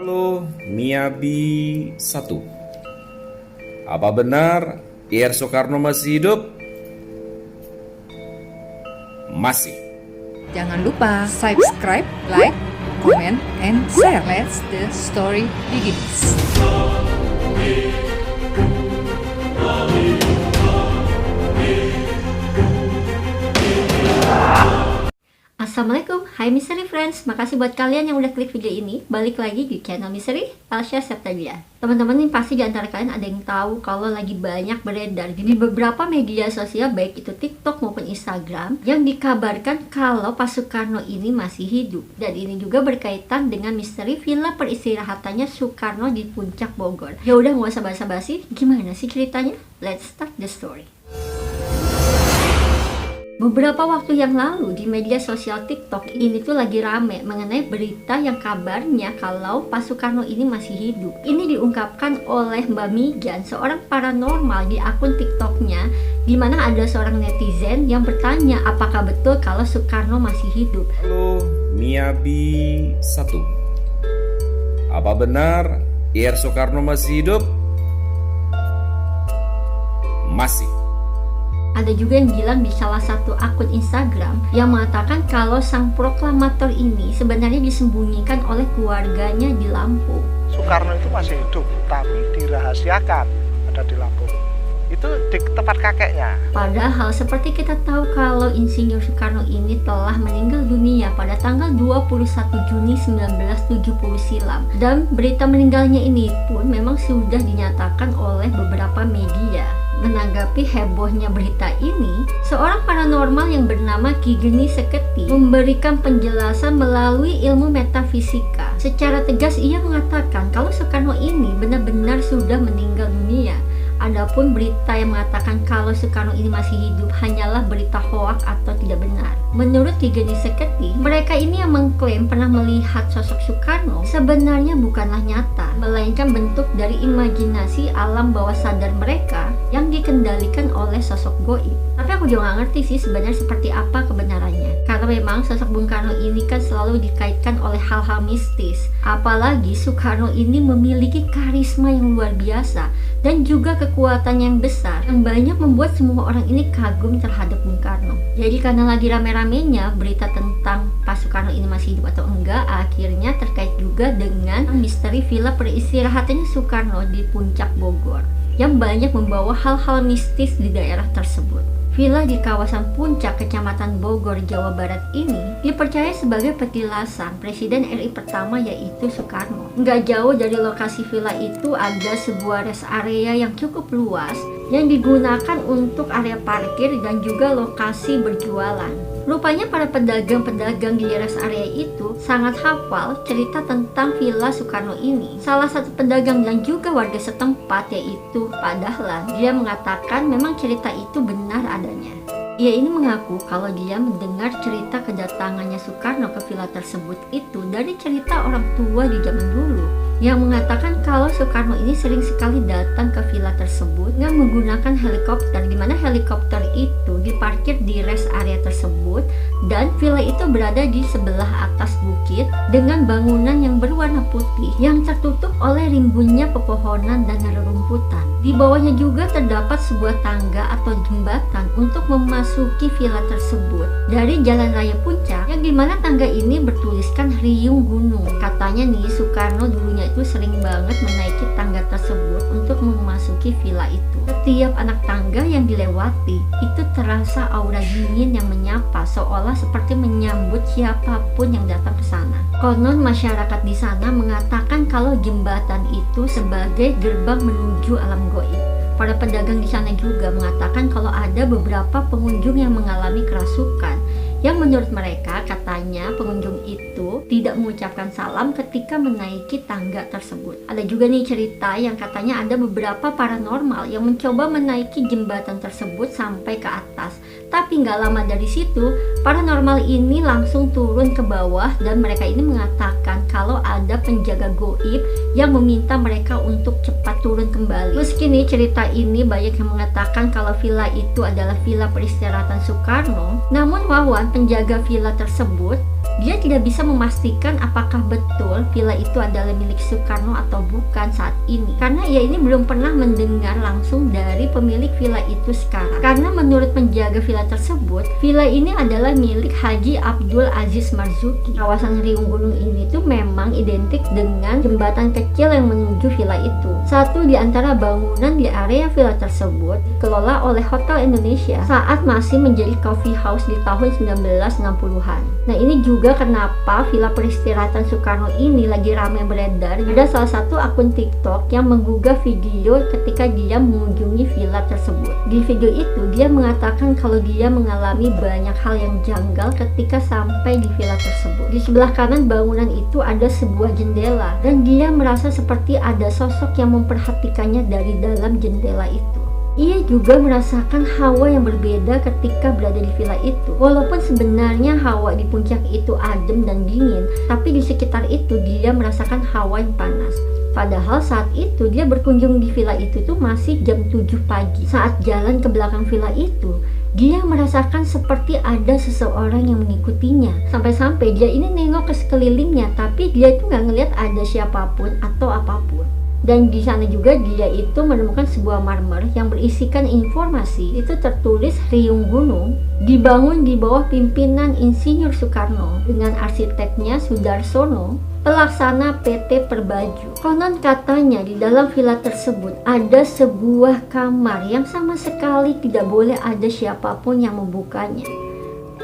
Halo, Miyabi 1. Apa benar Ir Soekarno masih hidup? Masih. Jangan lupa subscribe, like, comment, and share. Let's the story begins. Assalamualaikum, hai Mystery Friends. Makasih buat kalian yang udah klik video ini. Balik lagi di channel Mystery Alsya Septabila. Teman-teman, ini pasti di antara kalian ada yang tahu kalau lagi banyak beredar di beberapa media sosial, baik itu TikTok maupun Instagram, yang dikabarkan kalau Pak Soekarno ini masih hidup. Dan ini juga berkaitan dengan misteri villa peristirahatannya Soekarno di Puncak Bogor. Ya udah, nggak usah basa-basi, gimana sih ceritanya? Let's start the story. Beberapa waktu yang lalu di media sosial TikTok ini tuh lagi rame mengenai berita yang kabarnya kalau Pak Soekarno ini masih hidup. Ini diungkapkan oleh Mbak Mijan, seorang paranormal di akun TikToknya, di mana ada seorang netizen yang bertanya apakah betul kalau Soekarno masih hidup. Halo, Miyabi 1. Apa benar Ir Soekarno masih hidup? Masih. Ada juga yang bilang di salah satu akun Instagram yang mengatakan kalau sang proklamator ini sebenarnya disembunyikan oleh keluarganya di Lampung. Soekarno itu masih hidup, tapi dirahasiakan ada di Lampung. Itu di tempat kakeknya. Padahal seperti kita tahu kalau Insinyur Soekarno ini telah meninggal dunia pada tanggal 21 Juni 1970 silam. Dan berita meninggalnya ini pun memang sudah dinyatakan oleh beberapa media. Menanggapi hebohnya berita ini, seorang paranormal yang bernama Ki Geni Seketi memberikan penjelasan melalui ilmu metafisika. Secara tegas ia mengatakan kalau Soekarno ini benar-benar sudah meninggal dunia. Adapun berita yang mengatakan kalau Soekarno ini masih hidup hanyalah berita hoak atau tidak benar. Menurut Ki Geni Seketi, mereka ini yang mengklaim pernah melihat sosok Soekarno sebenarnya bukanlah nyata, melainkan bentuk dari imajinasi alam bawah sadar mereka yang dikendalikan oleh sosok goib. Tapi aku juga gak ngerti sih sebenarnya seperti apa kebenarannya, karena memang sosok Bung Karno ini kan selalu dikaitkan oleh hal-hal mistis. Apalagi Soekarno ini memiliki karisma yang luar biasa dan juga kekuatan yang besar yang banyak membuat semua orang ini kagum terhadap Bung Karno. Jadi karena lagi rame-ramenya berita tentang Pak Soekarno ini masih hidup atau enggak, akhirnya terkait juga dengan misteri villa peristirahatannya Soekarno di Puncak Bogor yang banyak membawa hal-hal mistis di daerah tersebut. Villa di kawasan Puncak, Kecamatan Bogor, Jawa Barat ini dipercaya sebagai petilasan Presiden RI pertama yaitu Soekarno. Nggak jauh dari lokasi villa itu ada sebuah rest area yang cukup luas yang digunakan untuk area parkir dan juga lokasi berjualan. Rupanya para pedagang-pedagang di rest area itu sangat hafal cerita tentang villa Soekarno ini. Salah satu pedagang dan juga warga setempat yaitu Pak Dahlan, dia mengatakan memang cerita itu benar adanya. Ia ini mengaku kalau dia mendengar cerita kedatangannya Soekarno ke villa tersebut itu dari cerita orang tua di zaman dulu, yang mengatakan kalau Soekarno ini sering sekali datang ke villa tersebut dengan menggunakan helikopter, di mana helikopter itu diparkir di rest area tersebut dan villa itu berada di sebelah atas bukit dengan bangunan yang berwarna putih yang tertutup oleh rimbunnya pepohonan dan rerumputan. Di bawahnya juga terdapat sebuah tangga atau jembatan untuk memasuki villa tersebut dari Jalan Raya Puncak, yang dimana tangga ini bertuliskan Riung Gunung. Katanya nih Soekarno dulunya itu sering banget menaiki tangga tersebut untuk memasuki villa itu. Setiap anak tangga yang dilewati itu terasa aura dingin yang menyapa, seolah seperti menyambut siapapun yang datang ke sana. Konon masyarakat di sana mengatakan kalau jembatan itu sebagai gerbang menuju alam goib. Para pedagang di sana juga mengatakan kalau ada beberapa pengunjung yang mengalami kerasukan, yang menurut mereka katanya pengunjung itu tidak mengucapkan salam ketika menaiki tangga tersebut. Ada juga nih cerita yang katanya ada beberapa paranormal yang mencoba menaiki jembatan tersebut sampai ke atas, tapi nggak lama dari situ paranormal ini langsung turun ke bawah dan mereka ini mengatakan kalau ada penjaga goib yang meminta mereka untuk cepat turun kembali. Meski nih cerita ini banyak yang mengatakan kalau villa itu adalah villa peristirahatan Soekarno, namun Wawan, penjaga villa tersebut, Dia tidak bisa memastikan apakah betul villa itu adalah milik Soekarno atau bukan saat ini, karena ia ini belum pernah mendengar langsung dari pemilik villa itu sekarang. Karena menurut penjaga villa tersebut, villa ini adalah milik Haji Abdul Aziz Marzuki. Kawasan Riung Gunung ini tuh memang identik dengan jembatan kecil yang menuju villa itu. Satu di antara bangunan di area villa tersebut dikelola oleh Hotel Indonesia saat masih menjadi coffee house di tahun 1960-an. Nah, ini juga kenapa villa peristirahatan Soekarno ini lagi ramai beredar. Ada salah satu akun TikTok yang menggugah video ketika dia mengunjungi villa tersebut. Di video itu dia mengatakan kalau dia mengalami banyak hal yang janggal ketika sampai di villa tersebut. Di sebelah kanan bangunan itu ada sebuah jendela dan dia merasa seperti ada sosok yang memperhatikannya dari dalam jendela itu. Ia juga merasakan hawa yang berbeda ketika berada di villa itu. Walaupun sebenarnya hawa di puncak itu adem dan dingin, tapi di sekitar itu dia merasakan hawa yang panas. Padahal saat itu dia berkunjung di villa itu tuh masih jam 7 pagi. Saat jalan ke belakang villa itu, dia merasakan seperti ada seseorang yang mengikutinya. Sampai-sampai dia ini nengok ke sekelilingnya, tapi dia itu nggak ngelihat ada siapapun atau apapun. Dan di sana juga dia itu menemukan sebuah marmer yang berisikan informasi. Itu tertulis Riung Gunung dibangun di bawah pimpinan Insinyur Soekarno dengan arsiteknya Sudarsono, pelaksana PT Perbaju. Konon katanya di dalam villa tersebut ada sebuah kamar yang sama sekali tidak boleh ada siapapun yang membukanya.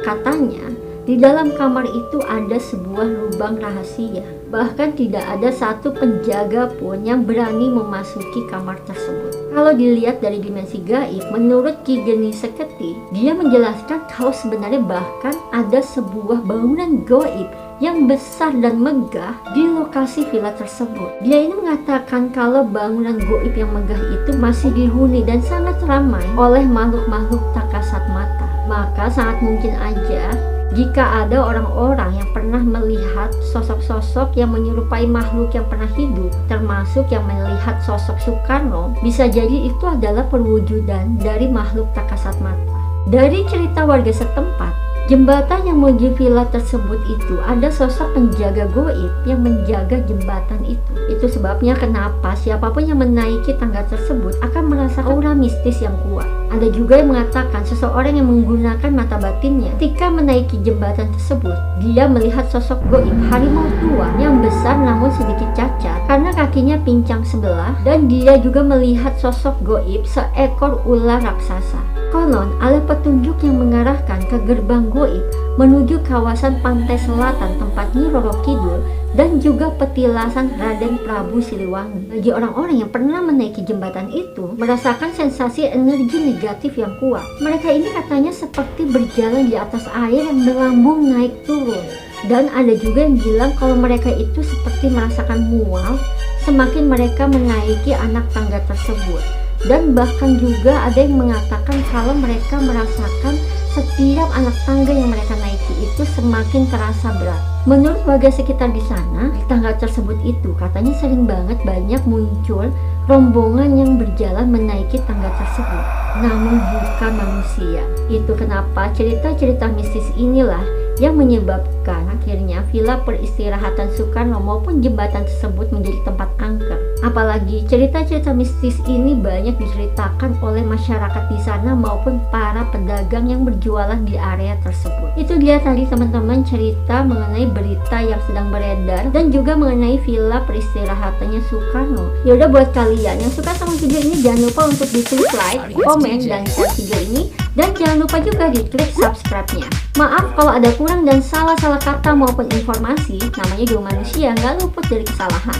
Katanya di dalam kamar itu ada sebuah lubang rahasia. Bahkan tidak ada satu penjaga pun yang berani memasuki kamar tersebut. Kalau dilihat dari dimensi gaib, menurut Ki Geni Seketi, dia menjelaskan kalau sebenarnya bahkan ada sebuah bangunan gaib yang besar dan megah di lokasi villa tersebut. Dia ini mengatakan kalau bangunan gaib yang megah itu masih dihuni dan sangat ramai oleh makhluk-makhluk tak kasat mata. Maka sangat mungkin aja jika ada orang-orang yang pernah melihat sosok-sosok yang menyerupai makhluk yang pernah hidup, termasuk yang melihat sosok Soekarno, bisa jadi itu adalah perwujudan dari makhluk tak kasat mata. Dari cerita warga setempat, jembatan yang menuju villa tersebut itu ada sosok penjaga gaib yang menjaga jembatan itu. Itu sebabnya kenapa siapapun yang menaiki tangga tersebut akan merasa aura mistis yang kuat. Ada juga yang mengatakan seseorang yang menggunakan mata batinnya ketika menaiki jembatan tersebut, dia melihat sosok gaib harimau tua yang besar namun sedikit cacat karena kakinya pincang sebelah, dan dia juga melihat sosok gaib seekor ular raksasa. Konon ada petunjuk yang mengarahkan ke gerbang gaib menuju kawasan pantai selatan tempat Nyi Roro Kidul dan juga petilasan Raden Prabu Siliwangi. Bagi orang-orang yang pernah menaiki jembatan itu, merasakan sensasi energi negatif yang kuat. Mereka ini katanya seperti berjalan di atas air yang melambung naik turun. Dan ada juga yang bilang kalau mereka itu seperti merasakan mual semakin mereka menaiki anak tangga tersebut. Dan bahkan juga ada yang mengatakan kalau mereka merasakan setiap anak tangga yang mereka naiki itu semakin terasa berat. Menurut warga sekitar di sana, di tangga tersebut itu katanya sering banget banyak muncul rombongan yang berjalan menaiki tangga tersebut, namun bukan manusia. Itu kenapa cerita-cerita mistis inilah yang menyebabkan akhirnya villa peristirahatan Soekarno maupun jembatan tersebut menjadi tempat angker. Apalagi cerita-cerita mistis ini banyak diceritakan oleh masyarakat di sana maupun para pedagang yang berjualan di area tersebut. Itu dia tadi teman-teman cerita mengenai berita yang sedang beredar dan juga mengenai villa peristirahatannya Soekarno. Ya udah, buat kalian yang suka sama video ini jangan lupa untuk diklik like, komen, dan share video ini, dan jangan lupa juga diklik subscribe-nya. Maaf kalau ada kurang dan salah-salah kata maupun informasi, namanya juga manusia, nggak luput dari kesalahan.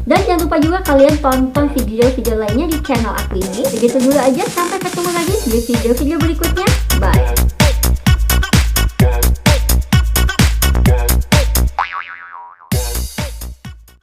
Dan jangan lupa juga kalian tonton video-video lainnya di channel aku ini. Begitu dulu aja, sampai ketemu lagi di video-video berikutnya. Bye!